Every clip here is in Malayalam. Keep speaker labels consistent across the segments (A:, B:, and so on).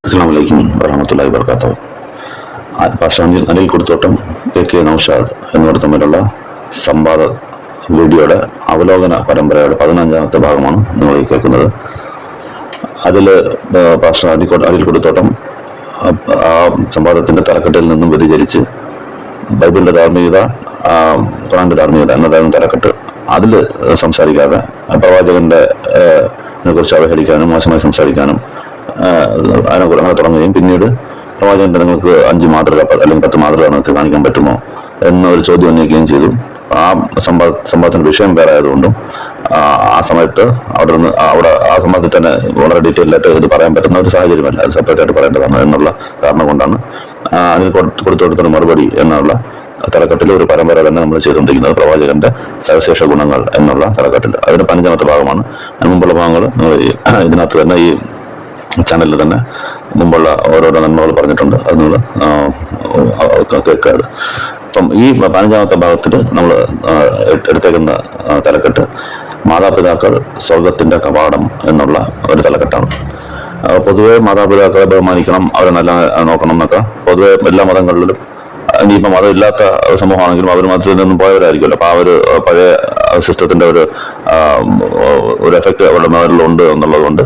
A: അസ്സലാമു അലൈക്കും വറഹ്മത്തുള്ളാഹി വബറകാതുഹു. പാസ്റ്റർ അനിൽ കുടുത്തോട്ടം കെ നൗഷാദ് എന്നിവർ തമ്മിലുള്ള സംവാദ വീഡിയോയുടെ അവലോകന പരമ്പരയുടെ 15ാമത്തെ ഭാഗമാണ് നിങ്ങൾ കേൾക്കുന്നത്. അതിൽ പാസ്റ്റർ അനിൽ കുടുത്തോട്ടം ആ സംവാദത്തിൻ്റെ തലക്കെട്ടിൽ നിന്നും വ്യതിചരിച്ച് ബൈബിളിൻ്റെ ധാർമ്മികത, ഖുർആന്റെ ധാർമ്മികത എന്നതായിരുന്നു തലക്കെട്ട്. അതിൽ സംസാരിക്കാതെ പ്രവാചകന്റെ കുറിച്ച് അവഹേളിക്കാനും മോശമായി സംസാരിക്കാനും അങ്ങനെ തുടങ്ങുകയും പിന്നീട് പ്രവാചകന്റെ നിങ്ങൾക്ക് 5 മാതൃക അല്ലെങ്കിൽ 10 മാതൃക നിങ്ങൾക്ക് കാണിക്കാൻ പറ്റുമോ എന്നൊരു ചോദ്യം ഉന്നയിക്കുകയും ചെയ്തു. ആ സംവാദത്തിന്റെ വിഷയം വേറെ ആയതുകൊണ്ടും ആ സമയത്ത് അവിടെ ആ സംവാദത്തിൽ തന്നെ വളരെ ഡീറ്റെയിൽ ആയിട്ട് ഇത് പറയാൻ പറ്റുന്ന ഒരു സാഹചര്യമല്ല, അത് സെപ്പറേറ്റ് ആയിട്ട് പറയേണ്ടതാണ് എന്നുള്ള കാരണം കൊണ്ടാണ് അതിന് കൊടുത്തൊടുത്തൊരു മറുപടി എന്നുള്ള തലക്കെട്ടിൽ ഒരു പരമ്പര തന്നെ നമ്മൾ ചെയ്തുകൊണ്ടിരിക്കുന്നത്. പ്രവാചകന്റെ സവിശേഷ ഗുണങ്ങൾ എന്നുള്ള തലക്കെട്ടിൽ അതിന് 15ാമത്തെ ഭാഗമാണ്. അതിന് മുമ്പുള്ള ഭാഗങ്ങൾ ഇതിനകത്ത് തന്നെ ഈ ചാനലിൽ തന്നെ മുമ്പുള്ള ഓരോരോ നന്മകൾ പറഞ്ഞിട്ടുണ്ട്. അത് നിങ്ങൾ കേൾക്കാതെ അപ്പം ഈ 15ാമത്തെ ഭാഗത്തിൽ നമ്മൾ എടുത്തേക്കുന്ന തലക്കെട്ട് മാതാപിതാക്കൾ സ്വർഗത്തിന്റെ കവാടം എന്നുള്ള ഒരു തലക്കെട്ടാണ്. പൊതുവെ മാതാപിതാക്കളെ ബഹുമാനിക്കണം, അവരെ നല്ല നോക്കണം എന്നൊക്കെ പൊതുവെ എല്ലാ മതങ്ങളിലും, ഇനിയിപ്പം മതമില്ലാത്ത സമൂഹമാണെങ്കിലും അവർ മതത്തിൽ നിന്നും പോയവരായിരിക്കുമല്ലോ. അപ്പോൾ ആ ഒരു പഴയ സിസ്റ്റത്തിന്റെ ഒരു എഫക്റ്റ് അവരുടെ മേളിലുണ്ട് എന്നുള്ളത് കൊണ്ട്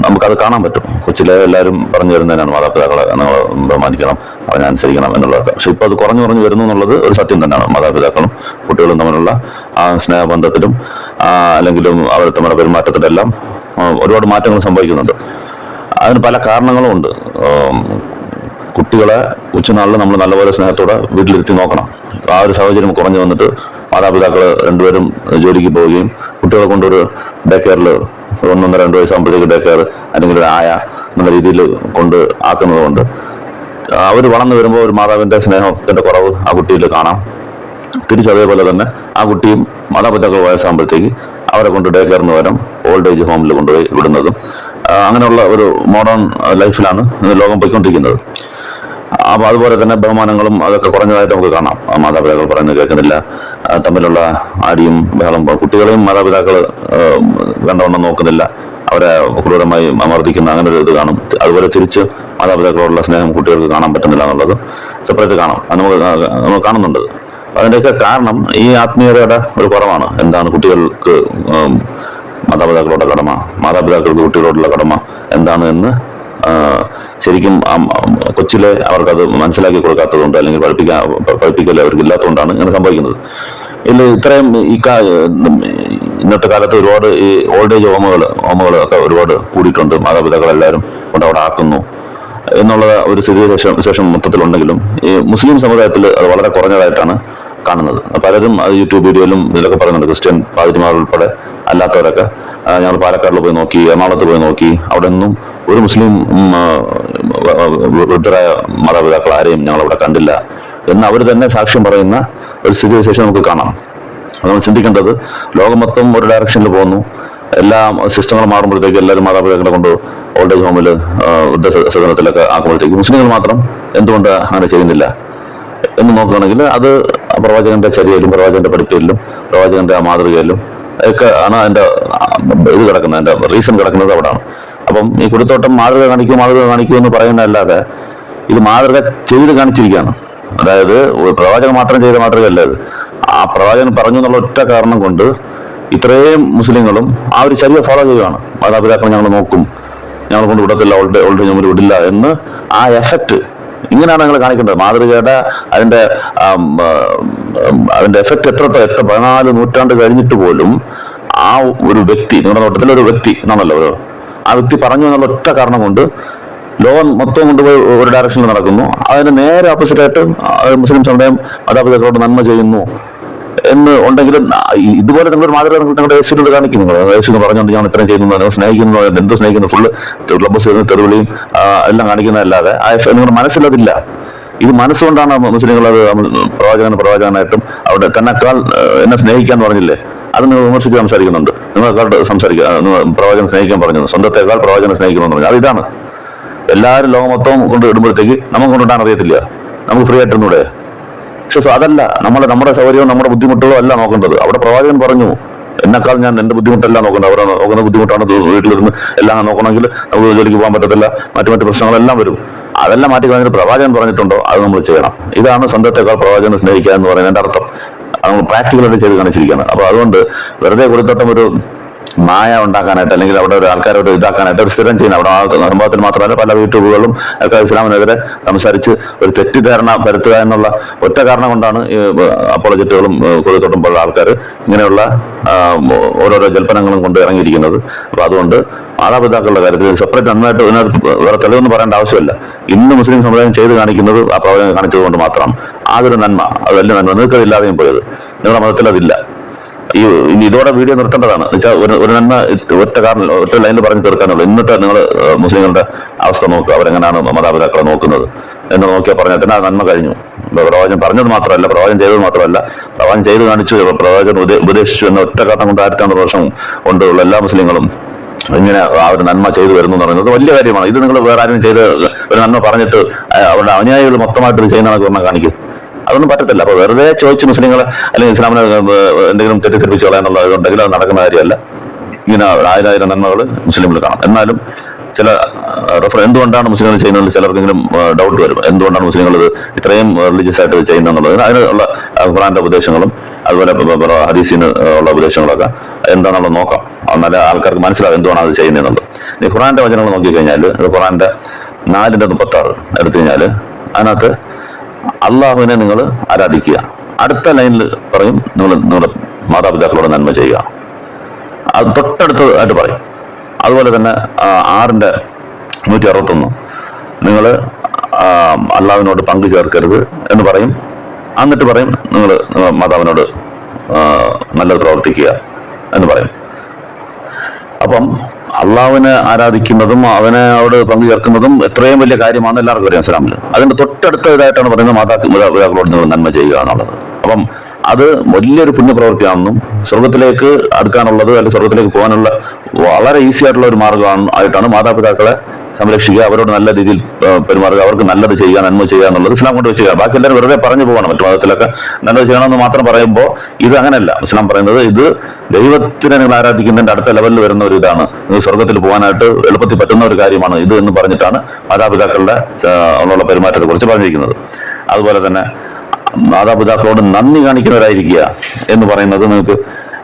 A: നമുക്കത് കാണാൻ പറ്റും. കൊച്ചിലെ എല്ലാവരും പറഞ്ഞു വരുന്നതിനാണ് മാതാപിതാക്കളെ നിങ്ങൾ ബഹുമാനിക്കണം, അവനെ അനുസരിക്കണം എന്നുള്ളതൊക്കെ. പക്ഷെ ഇപ്പോൾ അത് കുറഞ്ഞു വരുന്നു എന്നുള്ളത് ഒരു സത്യം തന്നെയാണ്. മാതാപിതാക്കളും കുട്ടികളും തമ്മിലുള്ള ആ സ്നേഹബന്ധത്തിലും അല്ലെങ്കിലും അവർ തമ്മിലുള്ള പെരുമാറ്റത്തിലും എല്ലാം ഒരുപാട് മാറ്റങ്ങൾ സംഭവിക്കുന്നുണ്ട്. അതിന് പല കാരണങ്ങളും ഉണ്ട്. കുട്ടികളെ ഉച്ചനാളിൽ നമ്മൾ നല്ലപോലെ സ്നേഹത്തോടെ വീട്ടിലിരുത്തി നോക്കണം. ആ ഒരു സാഹചര്യം കുറഞ്ഞു വന്നിട്ട് മാതാപിതാക്കൾ രണ്ടുപേരും ജോലിക്ക് പോവുകയും കുട്ടികളെ കൊണ്ടൊരു ഡേ കെയറിൽ 1-2 വയസ്സാകുമ്പോഴത്തേക്ക് ഡേ കെയർ അല്ലെങ്കിൽ ഒരു ആയ എന്നുള്ള രീതിയിൽ കൊണ്ട് ആക്കുന്നത് കൊണ്ട് അവർ വളർന്നു വരുമ്പോൾ ഒരു മാതാവിൻ്റെ സ്നേഹത്തിൻ്റെ കുറവ് ആ കുട്ടിയിൽ കാണാം. തിരിച്ചതേപോലെ തന്നെ ആ കുട്ടിയും മാതാപിതാക്കൾ വയസ്സാകുമ്പോഴത്തേക്ക് അവരെ കൊണ്ട് ഡേ കെയറിന് പകരം ഓൾഡ് ഏജ് ഹോമിൽ കൊണ്ടുപോയി വിടുന്നതും അങ്ങനെയുള്ള ഒരു മോഡേൺ ലൈഫിലാണ് ലോകം പോയിക്കൊണ്ടിരിക്കുന്നത്. അപ്പോൾ അതുപോലെ തന്നെ ബഹുമാനങ്ങളും അതൊക്കെ കുറഞ്ഞതായിട്ട് നമുക്ക് കാണാം. മാതാപിതാക്കൾ പറയുന്നത് കേൾക്കുന്നില്ല, തമ്മിലുള്ള ആടിയും ബഹളം, കുട്ടികളെയും മാതാപിതാക്കൾ വേണ്ടവണ്ണം നോക്കുന്നില്ല, അവരെ ക്രൂരമായി അമർദ്ദിക്കുന്ന അങ്ങനെ ഒരു ഇത് കാണും. അതുപോലെ തിരിച്ച് മാതാപിതാക്കളോടുള്ള സ്നേഹം കുട്ടികൾക്ക് കാണാൻ പറ്റുന്നില്ല എന്നുള്ളത് സെപ്പറേറ്റ് കാണാം, നമ്മൾ കാണുന്നുണ്ട്. അതിൻ്റെയൊക്കെ കാരണം ഈ ആത്മീയതയുടെ ഒരു കുറവാണ്. എന്താണ് കുട്ടികൾക്ക് മാതാപിതാക്കളുടെ കടമ, മാതാപിതാക്കൾക്ക് കുട്ടികളോടുള്ള കടമ എന്താണ് എന്ന് ശരിക്കും കൊച്ചിലെ അവർക്കത് മനസ്സിലാക്കി കൊടുക്കാത്തതുകൊണ്ട് അല്ലെങ്കിൽ പഠിപ്പിക്കൽ അവർക്ക് ഇല്ലാത്തതുകൊണ്ടാണ് ഇങ്ങനെ സംഭവിക്കുന്നത്. ഇതിൽ ഇത്രയും ഇന്നത്തെ കാലത്ത് ഒരുപാട് ഈ ഓൾഡ് ഏജ് ഹോമുകൾ ഒക്കെ ഒരുപാട് കൂടിയിട്ടുണ്ട്. മാതാപിതാക്കളെല്ലാവരും കൊണ്ട് അവിടെ ആക്കുന്നു എന്നുള്ള ഒരു സ്ഥിതിവിശേഷം മൊത്തത്തിലുണ്ടെങ്കിലും ഈ മുസ്ലിം സമുദായത്തിൽ അത് വളരെ കുറഞ്ഞതായിട്ടാണ് കാണുന്നത്. പലരും അത് യൂട്യൂബ് വീഡിയോയിലും ഇതിലൊക്കെ പറയുന്നുണ്ട്. ക്രിസ്ത്യൻ പാതിരിമാർ ഉൾപ്പെടെ അല്ലാത്തവരൊക്കെ ഞങ്ങൾ പാലക്കാടിൽ പോയി നോക്കി, എറണാകുളത്ത് പോയി നോക്കി, അവിടെ ഒന്നും ഒരു മുസ്ലിം വൃദ്ധരായ മാതാപിതാക്കൾ ആരെയും ഞങ്ങളവിടെ കണ്ടില്ല എന്ന് അവർ തന്നെ സാക്ഷ്യം പറയുന്ന ഒരു സ്ഥിതിവിശേഷം നമുക്ക് കാണാം. നമ്മൾ ചിന്തിക്കേണ്ടത് ലോകം മൊത്തം ഒരു ഡയറക്ഷനിൽ പോകുന്നു. എല്ലാ സിസ്റ്റങ്ങളും മാറുമ്പോഴത്തേക്ക് എല്ലാവരും മാതാപിതാക്കളെ കൊണ്ട് ഓൾഡ് ഏജ് ഹോമിൽ വൃദ്ധസദനത്തിലൊക്കെ ആക്കുമ്പോഴത്തേക്ക് മുസ്ലിങ്ങൾ മാത്രം എന്തുകൊണ്ട് അങ്ങനെ ചെയ്യുന്നില്ല എന്ന് നോക്കുകയാണെങ്കിൽ അത് പ്രവാചകന്റെ ചര്യയിലും പ്രവാചകന്റെ പഠിപ്പിലും പ്രവാചകന്റെ ആ മാതൃകയിലും ഒക്കെ ആണ് അതിന്റെ ഇത് കിടക്കുന്നത്, അതിന്റെ റീസൺ കിടക്കുന്നത് അവിടെയാണ്. അപ്പം ഈ കുടുത്തോട്ടം മാതൃക കാണിക്കൂ എന്ന് പറയുന്നതല്ലാതെ ഇത് മാതൃക ചെയ്ത് കാണിച്ചിരിക്കുകയാണ്. അതായത് പ്രവാചകൻ മാത്രം ചെയ്ത മാതൃകയല്ല ഇത്. ആ പ്രവാചകൻ പറഞ്ഞു എന്നുള്ള ഒറ്റ കാരണം കൊണ്ട് ഇത്രയും മുസ്ലിങ്ങളും ആ ഒരു ചര്യ ഫോളോ ചെയ്യുകയാണ്. മാതാപിതാക്കൾ ഞങ്ങൾ നോക്കും, ഞങ്ങൾ കൊണ്ട് വിടത്തില്ല, ഓൾഡ് നമ്മൾ വിടില്ല എന്ന് ആ എഫക്റ്റ് ഇങ്ങനെയാണ് ഞങ്ങൾ കാണിക്കേണ്ടത്. മാതൃകയുടെ അതിന്റെ എഫക്റ്റ് എത്ര 14 നൂറ്റാണ്ട് കഴിഞ്ഞിട്ട് പോലും ആ ഒരു വ്യക്തി, നിങ്ങളുടെ നോട്ടത്തിൽ ഒരു വ്യക്തി എന്നാണല്ലോ, ആ വ്യക്തി പറഞ്ഞു എന്നുള്ള ഒറ്റ കാരണം കൊണ്ട് ലോകം മൊത്തം കൊണ്ടുപോയി ഒരു ഡയറക്ഷനിൽ നടക്കുന്നു. അതിന് നേരെ ഓപ്പോസിറ്റായിട്ട് മുസ്ലിം സമുദായം മാതാപിതാക്കളോട് നന്മ ചെയ്യുന്നു എന്ന് ഉണ്ടെങ്കിലും ഇതുപോലെ നിങ്ങളൊരു മാതൃക നിങ്ങളുടെ യേശുവിനോട് കാണിക്കും. നിങ്ങൾ യേശുവിന് പറഞ്ഞുകൊണ്ട് ഞാൻ ഇത്രയും ചെയ്യുന്നു, നിങ്ങൾ സ്നേഹിക്കുന്നു, എന്തോ സ്നേഹിക്കുന്നു, ഫുള്ള് ക്ലബ്ബ് ചെയ്യുന്ന തെരുവിളിയും എല്ലാം കാണിക്കുന്നതല്ലാതെ നിങ്ങളുടെ മനസ്സിലതില്ല. ഇത് മനസ്സുകൊണ്ടാണ് മുസ്ലിങ്ങൾ അത് പ്രവാചകനായിട്ടും അവിടെ തന്നെക്കാൾ എന്നെ സ്നേഹിക്കാന്ന് പറഞ്ഞില്ലേ, അത് നിങ്ങൾ വിമർശിച്ച് സംസാരിക്കുന്നുണ്ട്. നിങ്ങളെക്കാൾ പ്രവാചകൻ സ്നേഹിക്കാൻ പറഞ്ഞത്, സ്വന്തത്തെക്കാൾ പ്രവാചകനെ സ്നേഹിക്കണമെന്ന് പറഞ്ഞു. അതിതാണ് എല്ലാവരും ലോകം മൊത്തം കൊണ്ട് ഇടുമ്പോഴത്തേക്ക് നമുക്ക് കൊണ്ടിടാൻ അറിയത്തില്ല, നമുക്ക് ഫ്രീ ആയിട്ടൊന്നൂടെ. പക്ഷെ അതല്ല, നമ്മുടെ സൗകര്യവും നമ്മുടെ ബുദ്ധിമുട്ടുകളോ അല്ല നോക്കേണ്ടത്. അവിടെ പ്രവാചകൻ പറഞ്ഞു എന്നെക്കാൾ ഞാൻ എന്റെ ബുദ്ധിമുട്ടെല്ലാം നോക്കുന്നത്, അവരെ നോക്കുന്ന ബുദ്ധിമുട്ടാണ്. വീട്ടിലിരുന്ന് എല്ലാം നോക്കണമെങ്കിൽ നമുക്ക് ജോലിക്ക് പോകാൻ പറ്റത്തില്ല, മറ്റു പ്രശ്നങ്ങളെല്ലാം വരും. അതെല്ലാം മാറ്റി കളഞ്ഞിട്ട് പ്രവാചകൻ പറഞ്ഞിട്ടുണ്ടോ അത് നമ്മൾ ചെയ്യണം. ഇതാണ് സ്വന്തത്തെക്കാൾ പ്രവാചകനെ സ്നേഹിക്കുക എന്ന് പറയുന്നതിന്റെ അർത്ഥം. നമ്മൾ പ്രാക്ടിക്കലായിട്ട് ചെയ്ത് കാണിച്ചിരിക്കുകയാണ്. അപ്പൊ അതുകൊണ്ട് വെറുതെ കൊടുത്തോട്ടം ഒരു മായ ഉണ്ടാക്കാനായിട്ട് അല്ലെങ്കിൽ അവിടെ ഒരു ആൾക്കാരോട് ഇതാക്കാനായിട്ട് ഒരു സ്ഥിരം ചെയ്യുന്ന അവിടെ ആ സംഭവത്തിൽ മാത്രമല്ല പല യൂട്യൂബുകളും ഒക്കെ ഇസ്ലാമിനെതിരെ സംസാരിച്ച് ഒരു തെറ്റിദ്ധാരണ വരുത്തുക എന്നുള്ള ഒറ്റ കാരണം കൊണ്ടാണ് ഈ അപ്പോളജറ്റുകളും കൊടിത്തോട്ടം പോലുള്ള ആൾക്കാർ ഇങ്ങനെയുള്ള ഓരോരോ ജൽപ്പനങ്ങളും കൊണ്ട് ഇറങ്ങിയിരിക്കുന്നത്. അപ്പൊ അതുകൊണ്ട് മാതാപിതാക്കളുടെ കാര്യത്തിൽ സെപ്പറേറ്റ് നന്നായിട്ട് വേറെ തെളിവെന്ന് പറയേണ്ട ആവശ്യമില്ല. ഇന്ന് മുസ്ലിം സമുദായം ചെയ്ത് കാണിക്കുന്നത് ആ പ്രവചനം കാണിച്ചത് കൊണ്ട് മാത്രമാണ്. അതൊരു നന്മ, അത് വലിയ നന്മ. നിങ്ങൾക്കതില്ലാതെയും പോയത്, നിങ്ങളുടെ മതത്തിൽ അതില്ല. ഇനി ഇതോടെ വീഡിയോ നിർത്തേണ്ടതാണ്. ഒരു നന്മ ഒറ്റ ലൈനിൽ പറഞ്ഞു തീർക്കാനുള്ളൂ. ഇന്നത്തെ നിങ്ങൾ മുസ്ലിങ്ങളുടെ അവസ്ഥ നോക്കുക, അവരെങ്ങനെയാണ് മാതാപിതാക്കളെ നോക്കുന്നത് എന്ന് നോക്കിയാൽ പറഞ്ഞാൽ തന്നെ ആ നന്മ കഴിഞ്ഞു. പ്രവാചകൻ പറഞ്ഞത് മാത്രമല്ല, പ്രവാചകൻ ചെയ്തത് മാത്രമല്ല, പ്രവാചകൻ ചെയ്ത് കാണിച്ചു, പ്രവാചകൻ ഉപദേശിച്ചു എന്ന ഒറ്റ കാരണം കൊണ്ട് 1500 വർഷം കൊണ്ടുള്ള എല്ലാ മുസ്ലിങ്ങളും ഇങ്ങനെ ആ ഒരു നന്മ ചെയ്തു വരുന്നു എന്ന് പറയുന്നത് വലിയ കാര്യമാണ്. ഇത് നിങ്ങൾ വേറെ ആരും ചെയ്ത് ഒരു നന്മ പറഞ്ഞിട്ട് അവരുടെ അനുയായികൾ മൊത്തമായിട്ട് ഇത് ചെയ്യുന്നതൊക്കെ പറഞ്ഞാൽ കാണിക്കും. അതൊന്നും പറ്റത്തില്ല. അപ്പൊ വെറുതെ ചോദിച്ച് മുസ്ലിങ്ങളെ അല്ലെങ്കിൽ ഇസ്ലാമിനെ എന്തെങ്കിലും തെറ്റിദ്ധരിപ്പിച്ച് കളയാനുള്ളതുണ്ടെങ്കിൽ അത് നടക്കുന്ന കാര്യമല്ല. ഇങ്ങനെ 1000 നന്മകൾ മുസ്ലിമിൽ കാണാം. എന്നാലും ചില എന്തുകൊണ്ടാണ് മുസ്ലിങ്ങൾ ചെയ്യുന്നത് ചിലർക്കെങ്കിലും ഡൗട്ട് വരും. എന്തുകൊണ്ടാണ് മുസ്ലിങ്ങൾ ഇത് ഇത്രയും റിലീജിയസ് ആയിട്ട് ചെയ്യുന്നത് എന്നുള്ളത്. അതിനുള്ള ഖുറാന്റെ ഉപദേശങ്ങളും അതുപോലെ ഹദീസിന് ഉള്ള ഉപദേശങ്ങളൊക്കെ എന്താണെന്നുള്ളത് നോക്കാം. എന്നാലേ ആൾക്കാർക്ക് മനസ്സിലാവും എന്തുകൊണ്ടാണ് അത് ചെയ്യുന്നത്. ഈ ഖുറാന്റെ വചനങ്ങൾ നോക്കിക്കഴിഞ്ഞാൽ ഖുറാന്റെ 4:36 എടുത്തു കഴിഞ്ഞാൽ അതിനകത്ത് അള്ളാഹുവിനെ നിങ്ങൾ ആരാധിക്കുക. അടുത്ത ലൈനിൽ പറയും നിങ്ങളുടെ മാതാപിതാക്കളോട് നന്മ ചെയ്യുക. അത് തൊട്ടടുത്തതായിട്ട് പറയും. അതുപോലെ തന്നെ 6:161 നിങ്ങൾ അള്ളാഹുവിനോട് പങ്കു ചേർക്കരുത് എന്ന് പറയും. എന്നിട്ട് പറയും നിങ്ങൾ മാതാവിനോട് നല്ലത് പ്രവർത്തിക്കുക എന്ന് പറയും. അപ്പം അള്ളാഹുവിനെ ആരാധിക്കുന്നതും അവനോട് പങ്കു ചേർക്കുന്നതും എത്രയും വലിയ കാര്യമാണ് എല്ലാവർക്കും അറിയാം ഇസ്ലാമിൽ. അതിന്റെ തൊട്ടടുത്ത ഇതായിട്ടാണ് പറയുന്നത് മാതാപിതാക്കളോട് നിങ്ങൾ നന്മ ചെയ്യുക എന്നുള്ളത്. അപ്പം അത് വലിയൊരു പുണ്യപ്രവൃത്തിയാണെന്നും സ്വർഗത്തിലേക്ക് അടുക്കാനുള്ളത് അല്ലെങ്കിൽ സ്വർഗത്തിലേക്ക് പോകാനുള്ള വളരെ ഈസി ആയിട്ടുള്ള ഒരു മാർഗ്ഗമാണ് ആയിട്ടാണ് മാതാപിതാക്കളെ സംരക്ഷിക്കുക, അവരോട് നല്ല രീതിയിൽ പെരുമാറുക, അവർക്ക് നല്ലത് ചെയ്യുക, നന്മ ചെയ്യുക എന്നുള്ളത് ഇസ്ലാം കൊണ്ട് വെച്ചുക. ബാക്കി എല്ലാവരും വെറുതെ പറഞ്ഞു പോകണം. മറ്റു മതത്തിലൊക്കെ നല്ലത് ചെയ്യണമെന്ന് മാത്രം പറയുമ്പോൾ ഇത് അങ്ങനെയല്ല. ഇസ്ലാം പറയുന്നത് ഇത് ദൈവത്തിനെ നിങ്ങൾ ആരാധിക്കുന്നതിന്റെ അടുത്ത ലെവലിൽ വരുന്ന ഒരു ഇതാണ്. നിങ്ങൾ സ്വർഗത്തിൽ പോകാനായിട്ട് എളുപ്പത്തിൽ പറ്റുന്ന ഒരു കാര്യമാണ് ഇത് എന്ന് പറഞ്ഞിട്ടാണ് മാതാപിതാക്കളുടെ ഉള്ള പെരുമാറ്റത്തെ കുറിച്ച് പറഞ്ഞിരിക്കുന്നത്. അതുപോലെ തന്നെ മാതാപിതാക്കളോട് നന്ദി കാണിക്കുന്നവരായിരിക്കുക എന്ന് പറയുന്നത് നിങ്ങൾക്ക്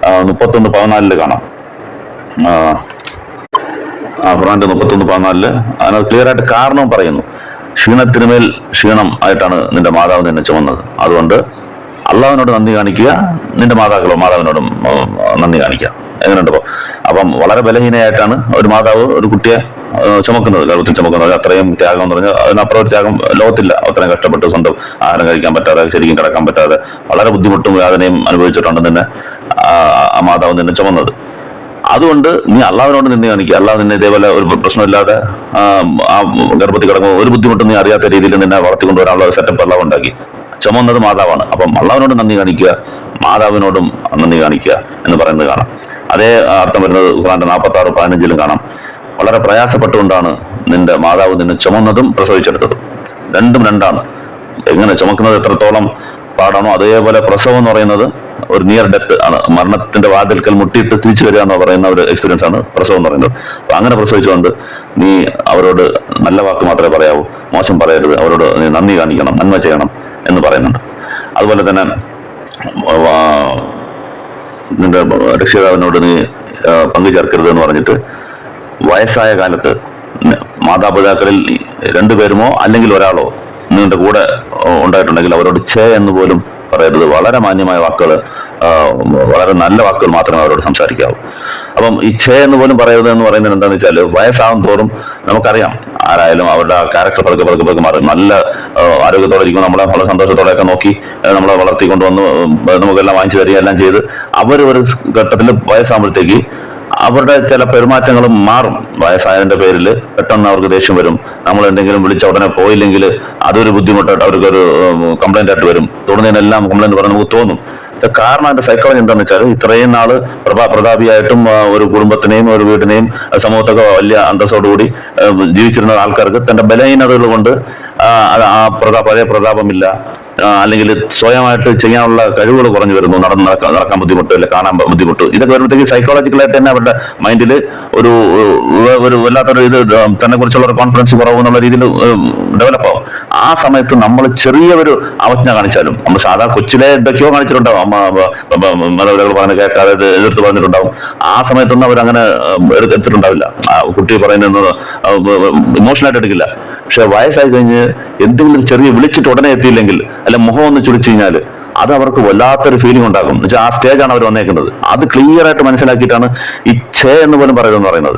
A: 31:14 കാണാം. ഖുറാന്റെ 31:14 അതിനകത്ത് ക്ലിയർ ആയിട്ട് കാരണവും പറയുന്നു. ക്ഷീണത്തിനുമേൽ ക്ഷീണം ആയിട്ടാണ് നിന്റെ മാതാവ് നിന്നെ ചുമന്നത്. അതുകൊണ്ട് അള്ളാഹുവിനോട് നന്ദി കാണിക്കുക, നിന്റെ മാതാവിനോടും നന്ദി കാണിക്കുക. എങ്ങനെയുണ്ടോ? അപ്പം വളരെ ബലഹീനയായിട്ടാണ് ഒരു മാതാവ് ഒരു കുട്ടിയെ ചുമക്കുന്നത്, ഗർഭത്തിൽ ചുമക്കുന്നത്. അത്രയും ത്യാഗം എന്ന് പറഞ്ഞാൽ അതിനപ്പുറം ഒരു ത്യാഗം ലോകത്തില്ല. അത്രയും കഷ്ടപ്പെട്ട് സ്വന്തം ആഹാരം കഴിക്കാൻ പറ്റാതെ ശരിക്കും കിടക്കാൻ പറ്റാതെ വളരെ ബുദ്ധിമുട്ടും വേദനയും അനുഭവിച്ചിട്ടുണ്ട് നിന്നെ ആ മാതാവ് നിന്നെ ചുമന്നത്. അതുകൊണ്ട് നീ അള്ളാഹുവിനോട് നന്ദി കാണിക്കുക. അള്ളാഹു നിന്നെ ഇതേപോലെ ഒരു പ്രശ്നമില്ലാതെ ആ ഗർഭത്തിൽ കിടക്കുമ്പോൾ ഒരു ബുദ്ധിമുട്ടും നീ അറിയാത്ത രീതിയിൽ നിന്നെ വളർത്തിക്കൊണ്ടുവരാനുള്ള ഒരു സെറ്റപ്പ് അള്ളാഹു ഉണ്ടാക്കി. ചുമന്നത് മാതാവാണ്. അപ്പം അള്ളാഹുവിനോട് നന്ദി കാണിക്കുക, മാതാവിനോടും നന്ദി കാണിക്കുക എന്ന് പറയുന്നത് കാണാം. അതേ അർത്ഥം വരുന്നത് ഖുറാന്റെ 46:15 കാണാം. വളരെ പ്രയാസപ്പെട്ടുകൊണ്ടാണ് നിന്റെ മാതാവ് നിന്നെ ചുമന്നതും പ്രസവിച്ചെടുത്തതും. രണ്ടും രണ്ടാണ്. എങ്ങനെ ചുമക്കുന്നത് എത്രത്തോളം പാടാണോ അതേപോലെ പ്രസവം എന്ന് പറയുന്നത് ഒരു നിയർ ഡെത്ത് ആണ്. മരണത്തിന്റെ വാതിൽക്കൽ മുട്ടിയിട്ട് തിരിച്ചു വരിക എന്ന് പറയുന്ന ഒരു എക്സ്പീരിയൻസ് ആണ് പ്രസവം എന്ന് പറയുന്നത്. അപ്പൊ അങ്ങനെ പ്രസവിച്ചുകൊണ്ട് നീ അവരോട് നല്ല വാക്ക് മാത്രമേ പറയാവൂ, മോശം പറയരുത്. അവരോട് നീ നന്ദി കാണിക്കണം, നന്മ ചെയ്യണം എന്ന് പറയുന്നുണ്ട്. അതുപോലെ തന്നെ നിന്റെ രക്ഷിതാവിനോട് നീ പങ്കു ചേർക്കരുത് എന്ന് പറഞ്ഞിട്ട് വയസ്സായ കാലത്ത് മാതാപിതാക്കളിൽ 2 പേരുമോ അല്ലെങ്കിൽ ഒരാളോ നിങ്ങളുടെ കൂടെ ഉണ്ടായിട്ടുണ്ടെങ്കിൽ അവരോട് ഛേ എന്ന് പോലും പറയരുത്. വളരെ മാന്യമായ വാക്കുകൾ, വളരെ നല്ല വാക്കുകൾ മാത്രമേ അവരോട് സംസാരിക്കാവൂ. അപ്പം ഈ ഛേ എന്ന് പോലും പറയരുത് എന്ന് പറയുന്നത് എന്താണെന്ന് വെച്ചാൽ വയസ്സാകും തോറും നമുക്കറിയാം ആരായാലും അവരുടെ ക്യാരക്ടർ പതുക്കെ മാറും. നല്ല ആരോഗ്യത്തോടെ ഇരിക്കും, നമ്മളെ വളരെ സന്തോഷത്തോടെയൊക്കെ നോക്കി നമ്മളെ വളർത്തിക്കൊണ്ടുവന്ന് നമുക്കെല്ലാം വാങ്ങിച്ചു തരിക എല്ലാം ചെയ്ത് അവർ ഒരു ഘട്ടത്തിൽ വയസ്സാകുമ്പോഴത്തേക്ക് അവരുടെ ചില പെരുമാറ്റങ്ങളും മാറും. വയസ്സായതിന്റെ പേരിൽ പെട്ടെന്ന് അവർക്ക് ദേഷ്യം വരും. നമ്മൾ എന്തെങ്കിലും വിളിച്ച ഉടനെ പോയില്ലെങ്കിൽ അതൊരു ബുദ്ധിമുട്ടായിട്ട് അവർക്കൊരു കംപ്ലൈന്റ് ആയിട്ട് വരും. തുടർന്നതിനെല്ലാം കംപ്ലൈന്റ് പറഞ്ഞ് നമുക്ക് തോന്നും. കാരണം അതിന്റെ സൈക്കോളജി എന്താണെന്ന് വെച്ചാൽ ഇത്രയും നാള് പ്രതാപിയായിട്ടും ഒരു കുടുംബത്തിനെയും ഒരു വീടിനെയും സമൂഹത്തൊക്കെ വലിയ അന്തസ്സോടുകൂടി ജീവിച്ചിരുന്ന ആൾക്കാർക്ക് തന്റെ ബലഹീനതകൾ കൊണ്ട് ആ പഴയ പ്രതാപമില്ല, അല്ലെങ്കിൽ സ്വയമായിട്ട് ചെയ്യാനുള്ള കഴിവുകൾ കുറഞ്ഞു വരുന്നു, നടക്കാൻ ബുദ്ധിമുട്ട്, അല്ലെ കാണാൻ ബുദ്ധിമുട്ട്, ഇതൊക്കെ വരുമ്പോഴത്തേക്ക് സൈക്കോളജിക്കലായിട്ട് തന്നെ അവരുടെ മൈൻഡിൽ ഒരു വല്ലാത്തൊരു ഇത് തന്നെ കുറിച്ചുള്ള ഒരു കോൺഫിഡൻസ് കുറവ് എന്നുള്ള രീതിയിൽ ഡെവലപ്പ് ആവും. ആ സമയത്ത് നമ്മൾ ചെറിയ ഒരു അവജ്ഞ കാണിച്ചാലും, നമ്മൾ സാധാ കൊച്ചിലെ എന്തൊക്കെയോ കാണിച്ചിട്ടുണ്ടാവും, മാതാപിതാക്കൾ പറഞ്ഞ് കേൾക്കാതെ എതിർത്ത് പറഞ്ഞിട്ടുണ്ടാവും. ആ സമയത്തൊന്നും അവരങ്ങനെ എടുത്തിട്ടുണ്ടാവില്ല, കുട്ടി പറയുന്നത് ഇമോഷണലായിട്ട് എടുക്കില്ല. പക്ഷെ വയസ്സായി കഴിഞ്ഞ് എന്തെങ്കിലും ഒരു ചെറിയ വിളിച്ചിട്ട് ഉടനെ എത്തിയില്ലെങ്കിൽ, അല്ലെ മുഖം ഒന്ന് ചുളിച്ചു കഴിഞ്ഞാൽ അത് അവർക്ക് വല്ലാത്തൊരു ഫീലിംഗ് ഉണ്ടാകും. എന്ന് വെച്ചാൽ ആ സ്റ്റേജാണ് അവർ വന്നേക്കുന്നത്. അത് ക്ലിയർ ആയിട്ട് മനസ്സിലാക്കിയിട്ടാണ് ഈ ഛേ എന്ന് പോലും പറയുന്നത്.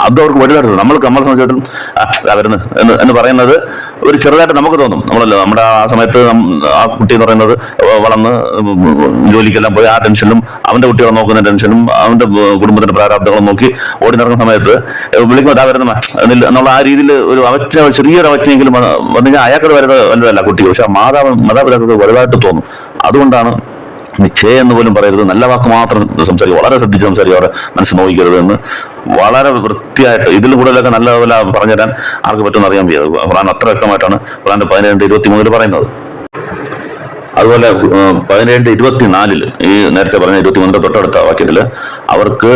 A: അത് അവർക്ക് വലുതായിട്ട് നമ്മളെ സംബന്ധിച്ചിടത്തോളം വരുന്നു എന്ന് പറയുന്നത് ഒരു ചെറുതായിട്ട് നമുക്ക് തോന്നും. നമ്മുടെ ആ സമയത്ത് ആ കുട്ടി എന്ന് പറയുന്നത് വളർന്ന് ജോലിക്കെല്ലാം പോയി ആ ടെൻഷനും അവന്റെ കുട്ടികളെ നോക്കുന്ന ടെൻഷനും അവന്റെ കുടുംബത്തിന്റെ പ്രാരാബ്ദങ്ങളും നോക്കി ഓടി നടക്കുന്ന സമയത്ത് വിളിക്കുമ്പോൾ അതാ വരുന്ന എന്നുള്ള ആ രീതിയിൽ ഒരു ചെറിയൊരു അവജ്ഞയെങ്കിലും വന്നു കഴിഞ്ഞാൽ അയാൾക്കത് വലുതല്ല കുട്ടികൾ. പക്ഷെ മാതാപിതാക്കൾക്ക് വലുതായിട്ട് തോന്നും. അതുകൊണ്ടാണ് ഛേ എന്ന് പോലും പറയരുത്, നല്ല വാക്ക് മാത്രം സംസാരിക്കുക, വളരെ ശ്രദ്ധിച്ച് സംസാരിക്കുക, അവരെ മനസ്സ് നോക്കിക്കരുത് എന്ന് വളരെ വൃത്തിയായിട്ട് ഇതിൽ കൂടുതലൊക്കെ നല്ലപോലെ പറഞ്ഞുതരാൻ ആർക്ക് പറ്റുമെന്ന് അറിയാൻ വയ്യ. ഖുർആൻ അത്ര വ്യക്തമായിട്ടാണ് ഖുർആന്റെ 17:23 പറയുന്നത്. അതുപോലെ 17:24 ഈ നേരത്തെ പറഞ്ഞ 23 തൊട്ടടുത്ത വാക്യത്തില് അവർക്ക്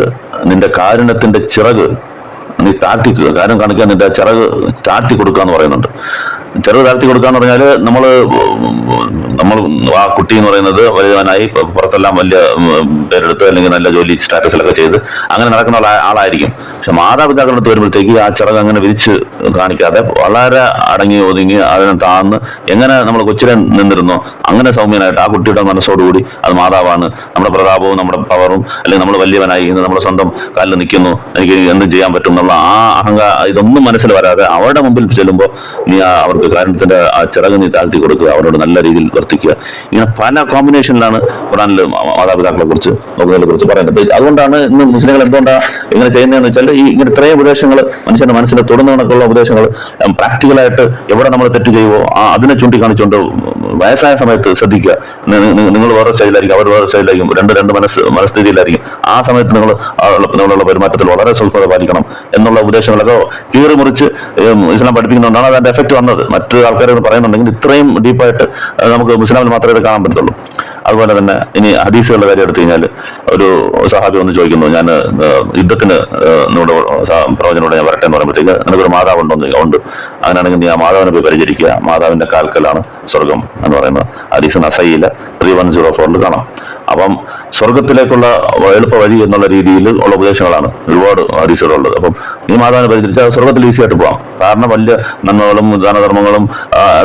A: നിന്റെ കാരുണ്യത്തിന്റെ ചിറക് നീ താഴ്ത്തിക്കുക, കാര്യം കാണിക്കാൻ നിന്റെ ചിറക് താഴ്ത്തി കൊടുക്കുക എന്ന് പറയുന്നുണ്ട്. ചെറു താഴ്ത്തി കൊടുക്കാന്ന് പറഞ്ഞാല് നമ്മൾ ആ കുട്ടി എന്ന് പറയുന്നത് വലുതാനായി പുറത്തെല്ലാം വലിയ പേരെടുത്ത് അല്ലെങ്കിൽ നല്ല ജോലി സ്റ്റാറ്റസിലൊക്കെ ചെയ്ത് അങ്ങനെ നടക്കുന്ന ആളായിരിക്കും. പക്ഷെ മാതാപിതാക്കളുടെ അടുത്ത് വരുമ്പോഴത്തേക്ക് ആ ചിറക് അങ്ങനെ വിരിച്ച് കാണിക്കാതെ വളരെ അടങ്ങി ഒതുങ്ങി അതിനെ താഴ്ന്ന് എങ്ങനെ നമ്മൾ കൊച്ചിലെ നിന്നിരുന്നോ അങ്ങനെ സൗമ്യനായിട്ട് ആ കുട്ടിയുടെ മനസ്സോടുകൂടി അത് മാതാവാണ്, നമ്മുടെ പ്രതാപവും നമ്മുടെ പവറും, അല്ലെങ്കിൽ നമ്മൾ വലിയവനായി ഇന്ന് നമ്മുടെ സ്വന്തം കാലിൽ നിൽക്കുന്നു, എനിക്ക് എന്തും ചെയ്യാൻ പറ്റും എന്നുള്ള ആ ഇതൊന്നും മനസ്സിൽ വരാതെ അവരുടെ മുമ്പിൽ ചെല്ലുമ്പോൾ നീ അവർക്ക് കാരണത്തിന്റെ ആ ചിറക് നീ താഴ്ത്തി കൊടുക്കുക, അവരോട് നല്ല രീതിയിൽ വർത്തിക്കുക. ഇങ്ങനെ പല കോമ്പിനേഷനിലാണ് ഖുർആനിൽ മാതാപിതാക്കളെ കുറിച്ച് നോക്കുന്നതിനെ കുറിച്ച് പറയുന്നത്. അതുകൊണ്ടാണ് ഇന്ന് മുസ്ലിങ്ങൾ എന്തുകൊണ്ടാണ് ഇങ്ങനെ ചെയ്യുന്നതെന്ന് വെച്ചാൽ ഇങ്ങനെ ഇത്രയും ഉപദേശങ്ങൾ മനുഷ്യന്റെ മനസ്സിൽ തൊടുന്ന കണക്കുള്ള ഉപദേശങ്ങൾ പ്രാക്ടിക്കലായിട്ട് എവിടെ നമ്മൾ തെറ്റ് ചെയ്യുമോ അതിനെ ചൂണ്ടിക്കാണിച്ചുകൊണ്ട് വയസ്സായ സമയത്ത് ശ്രദ്ധിക്കുക. നിങ്ങൾ വേറെ സ്റ്റൈലായിരിക്കും, അവർ വേറെ സ്റ്റൈലായിരിക്കും, രണ്ട് മനസ്ഥിതിയിലായിരിക്കും. ആ സമയത്ത് നിങ്ങളുള്ള പെരുമാറ്റത്തിൽ വളരെ സ്വല്പത പാലിക്കണം എന്നുള്ള ഉപദേശങ്ങളൊക്കെ കീറി മുറിച്ച് ഇസ്ലാം പഠിപ്പിക്കുന്നതുകൊണ്ടാണ് അതിന്റെ എഫക്ട് വന്നത്. മറ്റു ആൾക്കാർ പറയുന്നുണ്ടെങ്കിൽ ഇത്രയും ഡീപ്പായിട്ട് നമുക്ക് മുസ്ലിമിൽ മാത്രമേ ഇത് കാണാൻ പറ്റത്തുള്ളൂ. അതുപോലെ തന്നെ ഇനി ഹദീസുകളുടെ കാര്യം എടുത്തു കഴിഞ്ഞാൽ ഒരു സഹാബി ഒന്ന് ചോദിക്കുന്നു, ഞാൻ യുദ്ധത്തിന് നിങ്ങളുടെ പ്രവചനോട് ഞാൻ വരട്ടെ എന്ന് പറയുമ്പോഴത്തേക്ക് നിനക്കൊരു മാതാവുണ്ടോ? ഉണ്ട്. അങ്ങനെയാണെങ്കിൽ നീ ആ മാതാവിനെ പോയി പരിചരിക്കുക, മാതാവിന്റെ കാൽക്കലാണ് സ്വർഗം എന്ന് പറയുന്നത് ഹദീസ് നസയിലെ 3104 കാണാം. അപ്പം സ്വർഗത്തിലേക്കുള്ള എളുപ്പ വഴി എന്നുള്ള രീതിയിൽ ഉള്ള ഉപദേശങ്ങളാണ് ഒരുപാട് ഹദീസുകളുള്ളത്. അപ്പം നീ മാതാവിനെ പരിചരിച്ചാൽ സ്വർഗത്തിൽ ഈസി ആയിട്ട് പോകാം. കാരണം വലിയ നന്മകളും ദാനധർമ്മങ്ങളും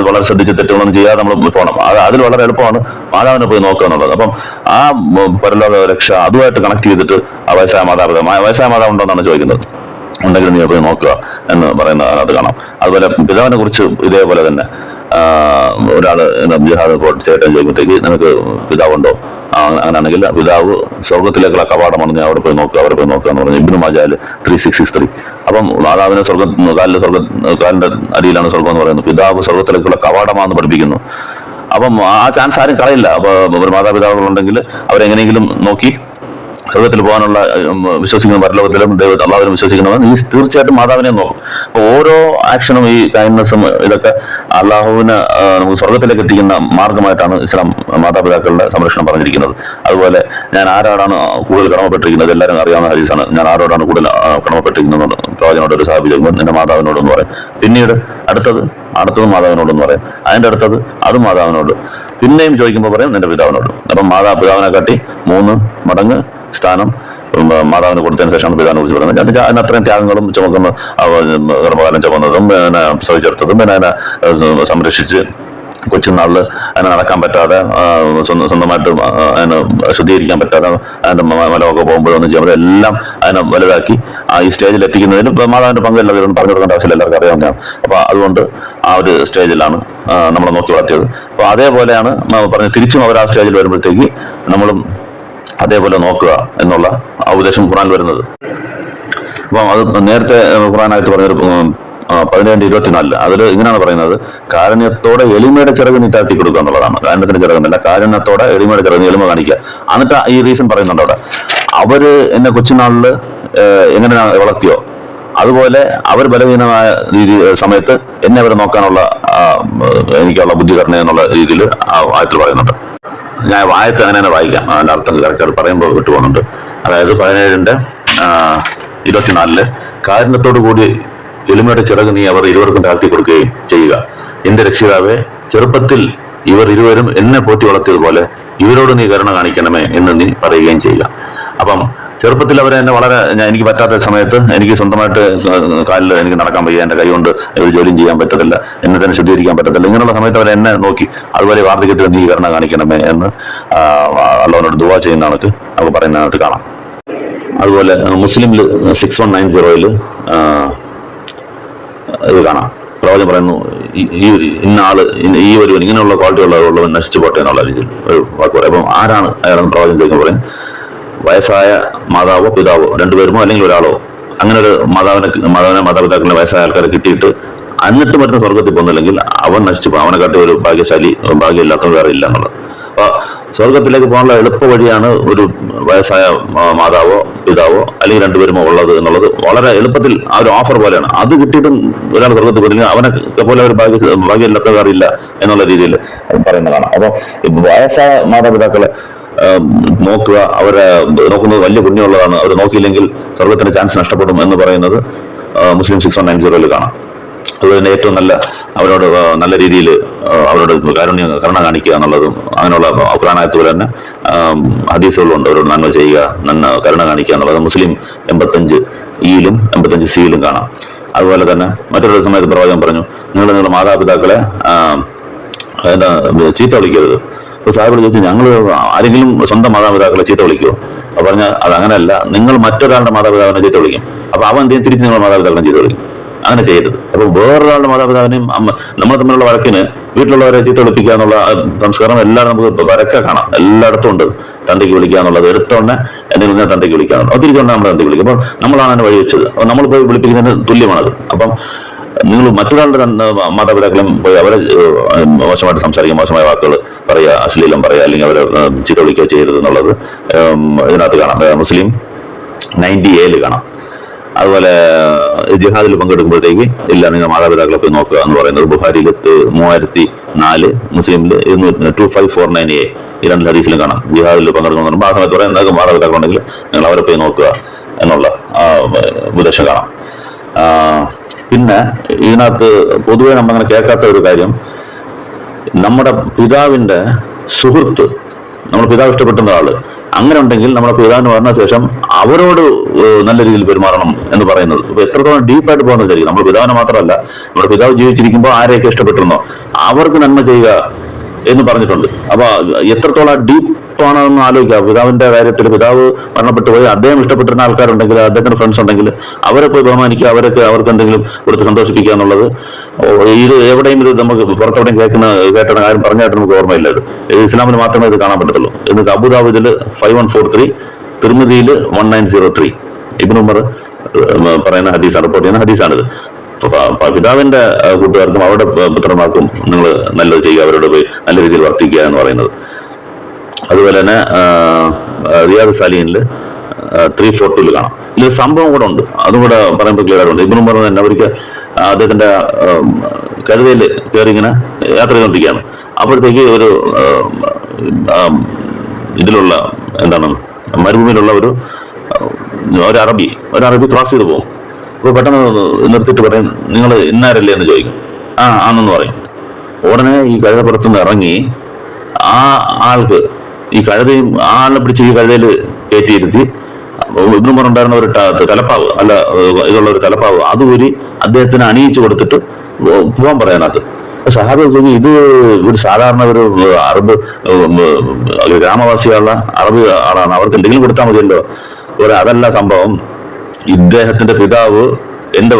A: വളരെ ശ്രദ്ധിച്ച് തെറ്റുകളൊന്നും ചെയ്യാതെ നമ്മൾ പോകണം. അതിൽ വളരെ എളുപ്പമാണ് മാതാവിനെ പോയി നോക്കുക എന്നുള്ളത്. അപ്പം ആ പരലോക രക്ഷ അതുമായിട്ട് കണക്ട് ചെയ്തിട്ട് ആ വയസ്സായ മാതാവ് ഉണ്ടോന്നാണ് ചോദിക്കുന്നത്. ഉണ്ടെങ്കിൽ നീ പോയി നോക്കുക എന്ന് പറയുന്ന അത് കാണാം. അതുപോലെ പിതാവിനെ കുറിച്ച് ഇതേപോലെ തന്നെ ഒരാള് ജിഹാദ് ചേട്ടൻ ചോദിക്കുമ്പോഴത്തേക്ക് നിനക്ക് പിതാവുണ്ടോ? അങ്ങനെയാണെങ്കിൽ പിതാവ് സ്വർഗത്തിലേക്കുള്ള കവാടമാണ്, നീ അവിടെ പോയി നോക്കുക എന്ന് പറഞ്ഞു ഇബ്നു മാജാല് 3663. അപ്പം മാതാവിനെ കാലിന്റെ അടിയിലാണ് സ്വർഗം എന്ന് പറയുന്നത്. പിതാവ് സ്വർഗത്തിലേക്കുള്ള കവാടമാണെന്ന് പഠിപ്പിക്കുന്നു. അപ്പം ആ ചാൻസ് ആരും കളയില്ല. അപ്പൊ ഒരു മാതാപിതാക്കളുണ്ടെങ്കിൽ അവരെങ്ങനെയെങ്കിലും നോക്കി സ്വർഗത്തിൽ പോകാനുള്ള വിശ്വസിക്കുന്ന പരലോകത്തിലും ദൈവത്തിൽ അള്ളാഹുവിനും വിശ്വസിക്കുന്നവർ ഈ തീർച്ചയായിട്ടും മാതാവിനെ നോക്കും. അപ്പോൾ ഓരോ ആക്ഷനും ഈ കൈൻഡ്നസും ഇതൊക്കെ അള്ളാഹുവിനെ നമുക്ക് സ്വർഗത്തിലേക്ക് എത്തിക്കുന്ന മാർഗമായിട്ടാണ് ഇസ്ലാം മാതാപിതാക്കളുടെ സംരക്ഷണം പറഞ്ഞിരിക്കുന്നത്. അതുപോലെ ഞാൻ ആരോടാണ് കൂടുതൽ കടമപ്പെട്ടിരിക്കുന്നത്, എല്ലാവരും അറിയാവുന്ന ഹദീസാണ്. ഞാൻ ആരോടാണ് കൂടുതൽ കടമപ്പെട്ടിരിക്കുന്നത് പ്രവാചകനോട് ഒരു സാഹിബ് ചോദിക്കുമ്പോൾ നിന്റെ മാതാവിനോടെന്ന് പറയും. പിന്നീട് അടുത്തത് മാതാവിനോടെന്ന് പറയും. അതിന്റെ അടുത്തത് അതും മാതാവിനോട്. പിന്നെയും ചോദിക്കുമ്പോൾ പറയും നിന്റെ പിതാവിനോട്. അപ്പം പിതാവിനെ കാട്ടി 3 മടങ്ങ് സ്ഥാനം മാതാവിന് കൊടുത്തതിന് ശേഷമാണ് പിതാവിനെ കുറിച്ച് പറയുന്നത്. അതിന് അത്രയും ത്യാഗങ്ങളും ചുമക്കുന്ന ഗർഭകാലം ചുമന്നതും പിന്നെ പ്രസവിച്ചെടുത്തതും പിന്നെ അതിനെ സംരക്ഷിച്ച് കൊച്ചുനാളില് അതിനെ നടക്കാൻ പറ്റാതെ സ്വന്തമായിട്ട് അതിനെ ശുദ്ധീകരിക്കാൻ പറ്റാതെ അതിന്റെ മലമൊക്കെ പോകുമ്പോഴൊന്നും ചെയ്യുമ്പോൾ എല്ലാം അതിനെ വലുതാക്കി ഈ സ്റ്റേജിൽ എത്തിക്കുന്നതിന് മാതാവിന്റെ പങ്കെല്ലാം പറഞ്ഞു കൊടുക്കേണ്ട ആവശ്യമില്ല, എല്ലാവർക്കും അറിയാവുന്നതാണ്. അപ്പൊ അതുകൊണ്ട് ആ ഒരു സ്റ്റേജിലാണ് നമ്മളെ നോക്കി വളർത്തിയത്. അപ്പൊ അതേപോലെയാണ് പറഞ്ഞത് തിരിച്ചും അവർ ആ സ്റ്റേജിൽ വരുമ്പോഴത്തേക്ക് നമ്മളും അതേപോലെ നോക്കുക എന്നുള്ള ആ ഉപദേശം ഖുർആനിൽ വരുന്നത്. അപ്പം അത് നേരത്തെ ഖുർആനായിട്ട് പറഞ്ഞൊരു 17:24 അതിൽ ഇങ്ങനെയാണ് പറയുന്നത്, കാരുണ്യത്തോടെ എളിമയുടെ ചിറക് നീ താഴ്ത്തി കൊടുക്കുക എന്നുള്ളതാണ്. കാരുണ്യത്തിന്റെ ചിറകെന്നല്ല, കാരുണ്യത്തോടെ എളിമയുടെ ചിറക് എളിമ കാണിക്കുക. എന്നിട്ട് ഈ റീസൺ പറയുന്നുണ്ട് അവിടെ, അവര് എന്നെ കൊച്ചുനാളില് എങ്ങനെ വളർത്തിയോ അതുപോലെ അവർ ബലഹീനമായ സമയത്ത് എന്നെ അവരെ നോക്കാനുള്ള എനിക്കുള്ള ബുദ്ധിഘടന എന്നുള്ള രീതിയിൽ ആ ആയത്തിൽ പറയുന്നുണ്ട്. ഞാൻ ആയത്ത് അങ്ങനെ തന്നെ വായിക്കാം, അതിന്റെ അർത്ഥം കറക്റ്റ് പറയുമ്പോൾ വിട്ടുപോകുന്നുണ്ട്. അതായത് 17:24 കാരുണ്യത്തോടു കൂടി എളിമയുടെ ചിറക് നീ അവർ ഇരുവർക്കും താഴ്ത്തി കൊടുക്കുകയും ചെയ്യുക. എന്റെ രക്ഷിതാവേ, ചെറുപ്പത്തിൽ ഇവർ ഇരുവരും എന്നെ പോറ്റി വളർത്തിയതുപോലെ ഇവരോട് നീ കരുണ കാണിക്കണമേ എന്ന് നീ പറയുകയും ചെയ്യുക. അപ്പം ചെറുപ്പത്തിൽ അവരെ എന്നെ വളരെ എനിക്ക് പറ്റാത്ത സമയത്ത് എനിക്ക് സ്വന്തമായിട്ട് കാലിൽ എനിക്ക് നടക്കാൻ വയ്യ, എൻ്റെ കൈ കൊണ്ട് ഒരു ജോലിയും ചെയ്യാൻ പറ്റത്തില്ല, എന്നെ തന്നെ ശുദ്ധീകരിക്കാൻ പറ്റത്തില്ല. ഇങ്ങനെയുള്ള സമയത്ത് അവർ എന്നെ നോക്കി അതുപോലെ വാർദ്ധക്യത്തിൽ നീ കരുണ കാണിക്കണമേ എന്ന് അള്ളാഹുവിനോട് ദുആ ചെയ്യുന്ന ആൾക്ക് നമുക്ക് പറയുന്നതിനകത്ത് കാണാം. അതുപോലെ മുസ്ലിമിൽ 6190 ഇത് കാണാം. പ്രവാചകൻ പറയുന്നു, ഇന്ന ആള് ഈ ഒരുവൻ ഇങ്ങനെയുള്ള ക്വാളിറ്റി ഉള്ളവൻ നശിച്ചു പോട്ടെ എന്നുള്ള രീതിയിൽ ഒരു വാക്ക് പറയും. അപ്പം ആരാണ് അയാളെന്ന് പ്രവാചകൻ ചോദിക്കുമ്പോൾ പറയും, വയസ്സായ മാതാവോ പിതാവോ രണ്ടുപേരുമോ അല്ലെങ്കിൽ ഒരാളോ അങ്ങനെ ഒരു മാതാപിതാക്കളുടെ വയസ്സായ ആൾക്കാരെ കിട്ടിയിട്ട് എന്നിട്ട് മറ്റുന്ന സ്വർഗത്തിൽ പോകുന്നില്ലെങ്കിൽ അവൻ നശിച്ചു പോകും. അവനെ കാട്ടി ഒരു ഭാഗ്യമില്ലാത്തവർ വേറെ ഇല്ല എന്നുള്ളത്. അപ്പൊ സ്വർഗത്തിലേക്ക് പോകാനുള്ള എളുപ്പ വഴിയാണ് ഒരു വയസ്സായ മാതാവോ പിതാവോ അല്ലെങ്കിൽ രണ്ടുപേരുമോ ഉള്ളത് എന്നുള്ളത് വളരെ എളുപ്പത്തിൽ ആ ഒരു ഓഫർ പോലെയാണ്. അത് കിട്ടിയിട്ടും ഒരാൾ സ്വർഗത്തിൽ പോയില്ലെങ്കിൽ അവനെ പോലെ ഒരു ഭാഗ്യമില്ലാത്തവരില്ല എന്നുള്ള രീതിയിൽ പറയുന്നതാണ്. അപ്പൊ വയസ്സായ മാതാപിതാക്കളെ നോക്കുക, അവരെ നോക്കുന്നത് വലിയ പുണ്യമുള്ളതാണ്. അവർ നോക്കിയില്ലെങ്കിൽ സ്വർഗത്തിന്റെ ചാൻസ് നഷ്ടപ്പെടും എന്ന് പറയുന്നത് മുസ്ലിം 6190 കാണാം. അതുപോലെ തന്നെ ഏറ്റവും നല്ല അവരോട് നല്ല രീതിയിൽ അവരോട് കരുണ കാണിക്കുക എന്നുള്ളതും അങ്ങനെയുള്ള ഖുർആനായത്തുകൾ തന്നെ ഹദീസുകളുണ്ട്. അവരോട് നന്മ ചെയ്യുക, കരുണ കാണിക്കുക എന്നുള്ളത് മുസ്ലിം 85E-ലും 85C-ലും കാണാം. അതുപോലെ തന്നെ മറ്റൊരു സമയത്ത് പ്രവാചകൻ പറഞ്ഞു, നിങ്ങളുടെ മാതാപിതാക്കളെ ചീത്ത വിളിക്കരുത്. അപ്പോൾ സാഹിബിനോട് ചോദിച്ചു, ഞങ്ങൾ ആരെങ്കിലും സ്വന്തം മാതാപിതാക്കളെ ചീത്ത വിളിക്കുമോ? അപ്പോൾ പറഞ്ഞാൽ അത് അങ്ങനെയല്ല, നിങ്ങൾ മറ്റൊരാളുടെ മാതാപിതാവിനെ ചീത്ത വിളിക്കും, അപ്പോൾ അവൻ എന്തെങ്കിലും തിരിച്ച് നിങ്ങളുടെ മാതാപിതാക്കളെ ചീത്ത വിളിക്കും. അങ്ങനെ ചെയ്യരുത്. അപ്പോൾ വേറൊരാളുടെ മാതാപിതാവിനെയും നമ്മൾ തമ്മിലുള്ള വഴക്കിന് വീട്ടിലുള്ളവരെ ചീത്ത വിളിപ്പിക്കുക എന്നുള്ള സംസ്കാരം എല്ലാവരും നമുക്ക് വരക്കെ കാണാം, എല്ലായിടത്തും ഉണ്ട്. തന്തയ്ക്ക് വിളിക്കുക എന്നുള്ളത് എടുത്തോണ്ട് എന്തെങ്കിലും തന്തയ്ക്ക് വിളിക്കുക എന്നുള്ളത്, അത് തിരിച്ചുകൊണ്ട് നമ്മൾ തന്തയ്ക്ക് വിളിക്കും. അപ്പോൾ നമ്മളാണ് അതിനെ വഴി വെച്ചത്. അപ്പോൾ നമ്മൾ പോയി വിളിപ്പിക്കുന്നതിന് തുല്യമാണത്. അപ്പം നിങ്ങൾ മറ്റൊരാളുടെ മാതാപിതാക്കളും പോയി അവരെ മോശമായിട്ട് സംസാരിക്കുക, മോശമായ വാക്കുകൾ പറയുക, അശ്ലീലം പറയുക, അല്ലെങ്കിൽ അവരെ ചീത്ത വിളിക്കുക ചെയ്യരുത് എന്നുള്ളത് ഇതിനകത്ത് കാണാം. മുസ്ലിം 90A കാണാം. അതുപോലെ ജിഹാദിൽ പങ്കെടുക്കുമ്പോഴത്തേക്ക് ഇല്ല, നിങ്ങൾ മാതാപിതാക്കളെ പോയി നോക്കുക എന്ന് പറയുന്നത് ബുഖാരിയിൽ 3004, മുസ്ലിമിൽ 2549A ഈ രണ്ട് ഹദീസിലും കാണാം. ജിഹാദിൽ പങ്കെടുക്കുന്ന ആ സമയത്ത് പറയാൻ എന്തൊക്കെ മാതാപിതാക്കളുണ്ടെങ്കിൽ നിങ്ങൾ അവരെ പോയി നോക്കുക എന്നുള്ള ഉപദേശം കാണാം. പിന്നെ ഇതിനകത്ത് പൊതുവെ നമ്മളങ്ങനെ കേൾക്കാത്ത ഒരു കാര്യം, നമ്മുടെ പിതാവിന്റെ സുഹൃത്ത്, നമ്മുടെ പിതാവ് ഇഷ്ടപ്പെട്ടുന്ന ആള് അങ്ങനെ ഉണ്ടെങ്കിൽ നമ്മുടെ പിതാവിന് വന്ന ശേഷം അവരോട് നല്ല രീതിയിൽ പെരുമാറണം എന്ന് പറയുന്നത്. ഇപ്പൊ എത്രത്തോളം ഡീപ്പായിട്ട് പോകുന്നത് ശരി, നമ്മുടെ പിതാവിനെ മാത്രമല്ല, നമ്മുടെ പിതാവ് ജീവിച്ചിരിക്കുമ്പോൾ ആരെയൊക്കെ ഇഷ്ടപ്പെട്ടിരുന്നോ അവർക്ക് നന്മ ചെയ്യുക എന്ന് പറഞ്ഞിട്ടുണ്ട്. അപ്പൊ എത്രത്തോളം ഡീപ്പാണെന്ന് ആലോചിക്കുക. പിതാവിന്റെ കാര്യത്തിൽ പിതാവ് മരണപ്പെട്ടു പോയി അദ്ദേഹം ഇഷ്ടപ്പെട്ടിരുന്ന ആൾക്കാരുണ്ടെങ്കിൽ, അദ്ദേഹത്തിന്റെ ഫ്രണ്ട്സ് ഉണ്ടെങ്കിൽ അവരെ പോയി ബഹുമാനിക്കുക, അവർക്ക് എന്തെങ്കിലും കൊടുത്ത് സന്തോഷിപ്പിക്കുക എന്നുള്ളത് ഇത് എവിടെയും ഇത് നമുക്ക് പുറത്തെവിടെയും കേട്ട കാര്യം പറഞ്ഞായിട്ട് നമുക്ക് ഓർമ്മയില്ല. ഇത് ഇസ്ലാമിന് മാത്രമേ ഇത് കാണാൻ പറ്റത്തുള്ളൂ. ഇത് അബുദാബിദിൽ 5143, തിർമിദിയിൽ 1903 ഇബ്നു ഉമർ പറയുന്ന ഹദീസാണ്, റിപ്പോർട്ട് ചെയ്യുന്ന ഹദീസാണിത്. പിതാവിന്റെ കൂട്ടുകാർക്കും അവരുടെ പുത്രന്മാർക്കും നിങ്ങൾ നല്ലത് ചെയ്യുക, അവരോട് പോയി നല്ല രീതിയിൽ വർത്തിക്കുക എന്ന് പറയുന്നത്. അതുപോലെ തന്നെ റിയാദ് സാലിഹിനിൽ 342 കാണാം. ഇതിൽ സംഭവം കൂടെ ഉണ്ട്, അതും കൂടെ പറയുമ്പോൾ ക്ലിയർ ആയിട്ടുണ്ട്. ഇബ്നു ഉമർ തന്നെ അവർക്ക് അദ്ദേഹത്തിന്റെ കഴുതയിൽ കയറി ഇങ്ങനെ യാത്ര ചെയ്തുകൊണ്ടിരിക്കുകയാണ്. അപ്പോഴത്തേക്ക് ഒരു ഇതിലുള്ള എന്താണ് മരുഭൂമിയിലുള്ള ഒരു അറബി ക്രോസ് ചെയ്ത് പോകും. അപ്പോൾ പെട്ടെന്ന് നിർത്തിയിട്ട് പറയും, നിങ്ങൾ ഇന്നാരല്ലേ എന്ന് ചോദിക്കും. ആണെന്ന് പറയും. ഉടനെ ഈ കഴുതപ്പുറത്തുനിന്ന് ഇറങ്ങി ആ ആൾക്ക് ഈ കഴുതയും ആ ആളിനെ പിടിച്ച് ഈ കഴുതയിൽ കയറ്റിയിരുത്തി ഇബ്നു ഉമർ ഉണ്ടായിരുന്ന ഒരു തലപ്പാവ് അല്ല ഇതുള്ള ഒരു തലപ്പാവ് അതുകൂടി അദ്ദേഹത്തിന് അണിയിച്ചു കൊടുത്തിട്ട് പോകാൻ പറയാനകത്ത്. സഹാബി ചോദിക്കും, ഇത് ഒരു സാധാരണ ഒരു അറബ് ഗ്രാമവാസിയുള്ള അറബ് ആളാണ്, അവർക്ക് എന്തെങ്കിലും കൊടുത്താൽ മതിയല്ലോ. അതല്ല സംഭവം. ഇദ്ദേഹത്തിന്റെ പിതാവ് എന്റെ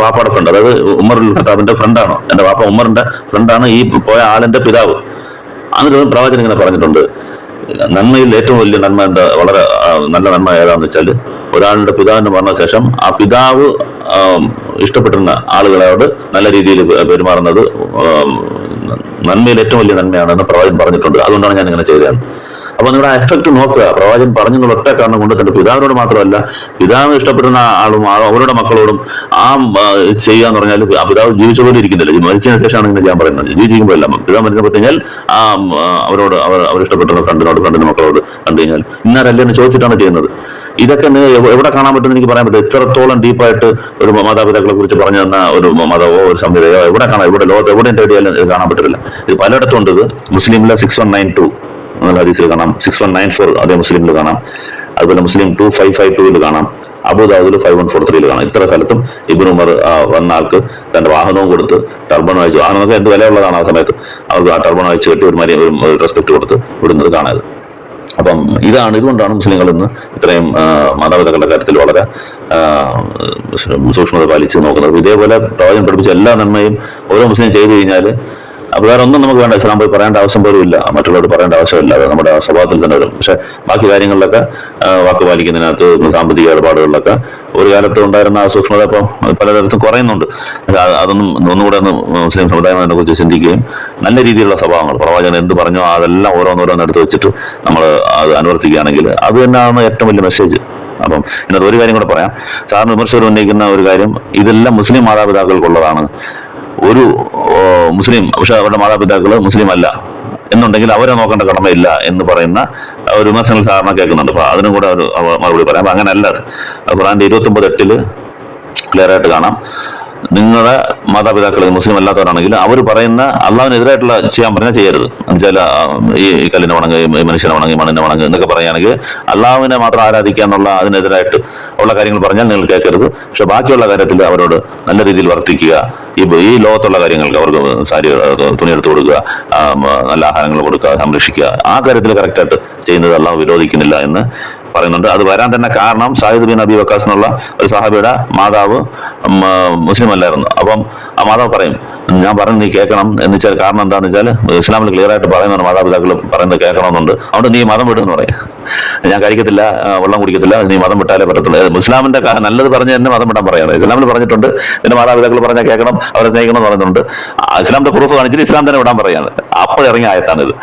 A: വാപ്പയുടെ ഫ്രണ്ട്, അതായത് ഉമർ ഖത്താബിന്റെ ഫ്രണ്ടാണ്, എന്റെ വാപ്പ ഉമറിന്റെ ഫ്രണ്ടാണ് ഈ പോയ ആളിന്റെ പിതാവ്. എന്നിട്ട് പ്രവാചകൻ ഇങ്ങനെ പറഞ്ഞിട്ടുണ്ട്, നന്മയിൽ ഏറ്റവും വലിയ നന്മ എന്താ, വളരെ നല്ല നന്മ ഏതാന്ന് വെച്ചാൽ ഒരാളുടെ പിതാവിന് പറഞ്ഞ ശേഷം ആ പിതാവ് ഇഷ്ടപ്പെട്ടിരുന്ന ആളുകളോട് നല്ല രീതിയിൽ പെരുമാറുന്നത് നന്മയിൽ ഏറ്റവും വലിയ നന്മയാണെന്ന് പ്രവാചകൻ പറഞ്ഞിട്ടുണ്ട്. അതുകൊണ്ടാണ് ഞാൻ ഇങ്ങനെ ചെയ്തത്. അപ്പൊ നിങ്ങളുടെ എഫക്ട് നോക്കുക. പ്രവാചകൻ പറഞ്ഞെന്നുള്ള ഒറ്റ കാരണം കൊണ്ട് തന്നെ പിതാവിനോട് മാത്രമല്ല, പിതാവ് ഇഷ്ടപ്പെടുന്ന ആളും അവരുടെ മക്കളോടും ചെയ്യാന്ന് പറഞ്ഞാൽ പിതാവ് ജീവിച്ചുകൊണ്ട് ഇരിക്കുന്നില്ല, മരിച്ചതിന് ശേഷമാണ് ഇങ്ങനെ ഞാൻ പറയുന്നത്. ജീവിക്കുമ്പോഴല്ല, പിതാവ് മരിച്ചപ്പെട്ടു കഴിഞ്ഞാൽ അവരോട് അവർ ഇഷ്ടപ്പെട്ട ഫ്രണ്ടിന്റെ മക്കളോട് കണ്ടു കഴിഞ്ഞാൽ ഇന്നാരല്ലേ എന്ന് ചോദിച്ചിട്ടാണ് ചെയ്യുന്നത്. ഇതൊക്കെ എവിടെ കാണാൻ പറ്റുമെന്ന് എനിക്ക് പറയാൻ പറ്റും. ഇത്രത്തോളം ഡീപ്പായിട്ട് ഒരു മാതാപിതാക്കളെ കുറിച്ച് പറഞ്ഞു തന്ന ഒരു മതമോ ഒരു സംവിധായോ എവിടെ കാണാം? ഇവിടെ ലോകത്ത് എവിടെയും തേടിയാലും ഇത് കാണാൻ പറ്റില്ല. ഇത് പലയിടത്തും ഉണ്ട്. ഇത് മുസ്ലിമിലെ 6192 എന്നുള്ള ഹദീസിൽ കാണാം, 6194 അതേ മുസ്ലിമിൽ കാണാം, അതുപോലെ മുസ്ലിം 2552 കാണാം, അബൂദാവൂദിൽ 5143 കാണാം. ഇത്ര സ്ഥലത്തും ഇബ്നു ഉമർ വന്ന ആൾക്ക് തന്റെ വാഹനവും കൊടുത്ത് ടർബൺ വായിച്ചു. വാഹനമൊക്കെ എന്ത് വിലയുള്ളതാണ് ആ സമയത്ത്. അവർക്ക് ആ ടർബൺ വായിച്ച് കെട്ടി ഒരു റെസ്പെക്ട് കൊടുത്ത് വിടുന്നത് കാണാത്. അപ്പം ഇതുകൊണ്ടാണ് മുസ്ലിങ്ങൾ ഇന്ന് ഇത്രയും മാതാപിതാക്കളുടെ കാര്യത്തിൽ വളരെ സൂക്ഷ്മത പാലിച്ച് നോക്കുന്നത്. ഇതേപോലെ പ്രവാചകൻ പഠിപ്പിച്ച എല്ലാ നന്മയും ഓരോ മുസ്ലിം ചെയ്തു കഴിഞ്ഞാൽ അപ്പോൾ വേറെ ഒന്നും നമുക്ക് വേണ്ട. ഇസ്ലാം പോയി പറയേണ്ട ആവശ്യം പോലും ഇല്ല, മറ്റുള്ളവരോട് പറയേണ്ട ആവശ്യമില്ല. അത് നമ്മുടെ സ്വഭാവത്തിൽ തന്നെ വരും. പക്ഷെ ബാക്കി കാര്യങ്ങളിലൊക്കെ വാക്ക് പാലിക്കുന്നതിനകത്ത്, സാമ്പത്തിക ഇടപാടുകളിലൊക്കെ ഒരു കാലത്ത് ഉണ്ടായിരുന്ന ആ സൂക്ഷ്മത ഇപ്പം പലതരത്തും കുറയുന്നുണ്ട്. അതൊന്നും ഒന്നുകൂടെ ഒന്ന് മുസ്ലിം സമുദായം അതിനെ കുറിച്ച് ചിന്തിക്കുകയും നല്ല രീതിയിലുള്ള സ്വഭാവങ്ങൾ പ്രവാചകൻ എന്ത് പറഞ്ഞോ അതെല്ലാം ഓരോന്നോരോന്നെടുത്ത് വെച്ചിട്ട് നമ്മൾ അത് അനുവർത്തിക്കുകയാണെങ്കിൽ അത് തന്നെയാണ് ഏറ്റവും വലിയ മെസ്സേജ്. അപ്പം ഇന്നത്തെ ഒരു കാര്യം കൂടെ പറയാം. സാറിന് വിമർശകർ ഉന്നയിക്കുന്ന ഒരു കാര്യം, ഇതെല്ലാം മുസ്ലിം മാതാപിതാക്കൾക്കുള്ളതാണ്. ഒരു മുസ്ലിം പക്ഷെ അവരുടെ മാതാപിതാക്കൾ മുസ്ലിം അല്ല എന്നുണ്ടെങ്കിൽ അവരെ നോക്കേണ്ട കടമയില്ല എന്ന് പറയുന്ന ഒരു വിമർശനങ്ങൾ സാധാരണ കേൾക്കുന്നുണ്ട്. അപ്പൊ അതിനും കൂടെ ഒരു മറുപടി പറയാം. അപ്പൊ അങ്ങനെ അല്ല. ഖുർആന്റെ 29:8 ക്ലിയർ ആയിട്ട് കാണാം, നിങ്ങളുടെ മാതാപിതാക്കൾ മുസ്ലിം അല്ലാത്തവരാണെങ്കിൽ അവർ പറയുന്ന അള്ളാഹുവിനെതിരായിട്ടുള്ള ചെയ്യാൻ പറഞ്ഞാൽ ചെയ്യരുത്. എന്നുവെച്ചാൽ ഈ കല്ലിനെ വണങ്ങി, ഈ മനുഷ്യനെ വണങ്ങി, മണ്ണിനെ വണങ്ങി എന്നൊക്കെ പറയുകയാണെങ്കിൽ അള്ളാഹുവിനെ മാത്രം ആരാധിക്കുക എന്നുള്ള അതിനെതിരായിട്ട് ഉള്ള കാര്യങ്ങൾ പറഞ്ഞാൽ നിങ്ങൾ കേൾക്കരുത്. പക്ഷെ ബാക്കിയുള്ള കാര്യത്തിൽ അവരോട് നല്ല രീതിയിൽ വർത്തിക്കുക. ഈ ലോകത്തുള്ള കാര്യങ്ങൾക്ക് അവർക്ക് സാരി തുണിയെടുത്ത് കൊടുക്കുക, നല്ല ആഹാരങ്ങൾ കൊടുക്കുക, സംരക്ഷിക്കുക, ആ കാര്യത്തിൽ കറക്റ്റായിട്ട് ചെയ്യുന്നത് അള്ളാഹു വിരോധിക്കുന്നില്ല എന്ന് പറയുന്നുണ്ട്. അത് വരാൻ തന്നെ കാരണം സായിദ് ബിൻ അബി വക്കാസ് എന്നുള്ള ഒരു സഹാബിയുടെ മാതാവ് മുസ്ലിം അല്ലായിരുന്നു. അപ്പം ആ മാതാവ് പറയും, ഞാൻ പറഞ്ഞു നീ കേൾക്കണം എന്ന് വെച്ചാൽ കാരണം എന്താണെന്ന് വെച്ചാൽ ഇസ്ലാമിൽ ക്ലിയർ ആയിട്ട് പറയുന്ന മാതാപിതാക്കൾ പറയുന്നത് കേൾക്കണമെന്നുണ്ട്. അതുകൊണ്ട് നീ മതം വിടുമെന്ന് പറയും. ഞാൻ കഴിക്കത്തില്ല, വെള്ളം കുടിക്കത്തില്ല, നീ മതം വിട്ടാലേ പറ്റത്തുള്ളൂ. മുസ്ലാമിന്റെ നല്ലത് പറഞ്ഞ് എന്നെ മതം വിടാൻ പറയാണ്. ഇസ്ലാമിൽ പറഞ്ഞിട്ടുണ്ട് നിന്റെ മാതാപിതാക്കൾ പറഞ്ഞാൽ കേൾക്കണം, അവരെ സ്നേഹിക്കണം എന്ന് പറയുന്നുണ്ട്. ഇസ്ലാമിന്റെ പ്രൂഫ് കാണിച്ചിട്ട് ഇസ്ലാം തന്നെ വിടാൻ പറയാണ്. അപ്പോൾ ഇറങ്ങിയ ആയത്താണ് ഇത്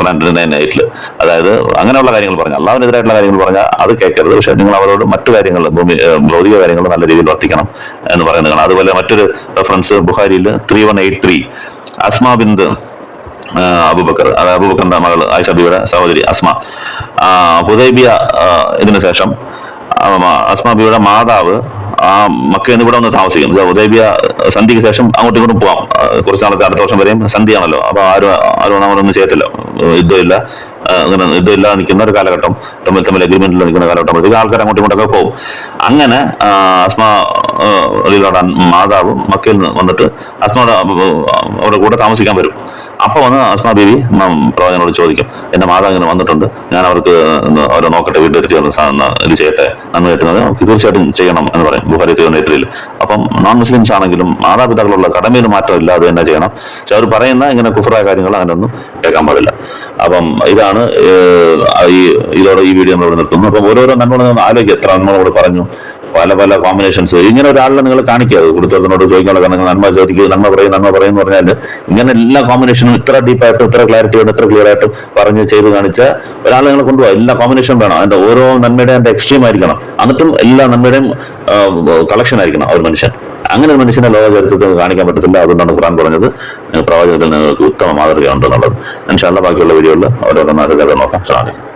A: 109:8. അതായത് അങ്ങനെയുള്ള കാര്യങ്ങൾ പറഞ്ഞാൽ അള്ളാഹുവിനെതിരായിട്ടുള്ള കാര്യങ്ങൾ പറഞ്ഞാൽ അത് കേൾക്കരുത്. പക്ഷെ നിങ്ങൾ അവരോട് മറ്റു കാര്യങ്ങൾ, ഭൗതിക കാര്യങ്ങൾ നല്ല രീതിയിൽ വർത്തിക്കണം എന്ന് പറയുന്നത് കാണാം. അതുപോലെ മറ്റൊരു റെഫറൻസ് ബുഖാരിയിൽ 3183 അസ്മാ ബിന്ത് അബൂബക്കർ, അതായത് അബൂബക്കറിന്റെ മകൾ ആയിഷ ബിയുടെ സഹോദരി അസ്മ, ഹുദൈബിയ ഇതിനു ശേഷം അസ്മാ ബിയുടെ മാതാവ് മക്കയിൽ നിന്ന് ഇവിടെ വന്ന് താമസിക്കും. ഹുദൈബിയ സന്ധിക്ക് ശേഷം അങ്ങോട്ടും ഇങ്ങോട്ടും പോവാം. കുറച്ച് നാളത്തെ അടുത്ത വർഷം വരെയും സന്ധിയാണല്ലോ. അപ്പൊ ആരും നമ്മളൊന്നും ചെയ്യത്തില്ല, യുദ്ധമില്ല, അങ്ങനെ യുദ്ധമില്ലാതെ നിൽക്കുന്ന ഒരു കാലഘട്ടം, തമ്മിൽ അഗ്രിമെന്റിൽ നിൽക്കുന്ന കാലഘട്ടം ആൾക്കാർ അങ്ങോട്ടും ഇങ്ങോട്ടൊക്കെ പോകും. അങ്ങനെ അസ്മാ അലിയുടെ മാതാവ് മക്കയിൽ നിന്ന് വന്നിട്ട് അസ്മയുടെ അവരുടെ കൂടെ താമസിക്കാൻ വരും. അപ്പൊ വന്ന് അസ്മാ ബീവി പ്രവാചകനോട് ചോദിക്കും, എന്റെ മാതാവ് ഇങ്ങനെ വന്നിട്ടുണ്ട്, ഞാൻ അവർക്ക് അവരെ നോക്കട്ടെ, വീട്ടിലെത്തി ഇത് ചെയ്യട്ടെ, നന്മ കിട്ടുന്നത് നമുക്ക് തീർച്ചയായിട്ടും ചെയ്യണം എന്ന് പറയും ബുഖാരി 31:8. അപ്പം നോൺ മുസ്ലിംസ് ആണെങ്കിലും മാതാപിതാക്കളുള്ള കടമയിൽ മാറ്റമില്ല, അത് തന്നെ ചെയ്യണം. പക്ഷെ അവർ പറയുന്ന ഇങ്ങനെ കുഫറായ കാര്യങ്ങൾ അങ്ങനെയൊന്നും കേൾക്കാൻ പാടില്ല. അപ്പം ഇതാണ് ഇതോടെ ഈ വീഡിയോ നമ്മൾ നിർത്തുന്നു. അപ്പം ഓരോരോ നന്മ ആലോചിക്കുക, എത്ര നന്മകളോട് പറഞ്ഞു, പല പല കോമ്പിനേഷൻസ്. ഇങ്ങനെ ഒരാളിനെ നിങ്ങൾ കാണിക്കുക, കൊടുത്തതിനോട് ചോദിക്കാനുള്ള കാരണം നന്മ ചോദിക്കുക, നന്മ പറയും പറഞ്ഞാൽ ഇങ്ങനെ എല്ലാ കോമ്പിനേഷനും ഇത്ര ഡീപ്പായിട്ടും ഇത്ര ക്ലാരിറ്റിയോടെ ഇത്ര ക്ലിയർ ആയിട്ടും പറഞ്ഞ് ചെയ്ത് കാണിച്ച ഒരാളെ നിങ്ങൾ കൊണ്ടുപോകാം. എല്ലാ കോമ്പിനേഷനും വേണം. അതിന്റെ ഓരോ നന്മയുടെയും അതിന്റെ എക്സ്ട്രീം ആയിരിക്കണം. എന്നിട്ടും എല്ലാ നന്മയുടെയും കളക്ഷൻ ആയിരിക്കണം ഒരു മനുഷ്യൻ. അങ്ങനെ ഒരു മനുഷ്യനെ ലോക ചരിത്രത്തിൽ കാണിക്കാൻ പറ്റത്തില്ല. അതുകൊണ്ടാണ് ഖുർആൻ പറഞ്ഞത് പ്രവാചകത്തിൽ നിങ്ങൾക്ക് ഉത്തമ മാതൃകയുണ്ടെന്നുള്ളത്. ഇൻഷാ അല്ലാഹ് ബാക്കിയുള്ള വീഡിയോയിൽ ഓരോരോ മാതൃക നോക്കാം. അസ്സലാമു അലൈക്കും.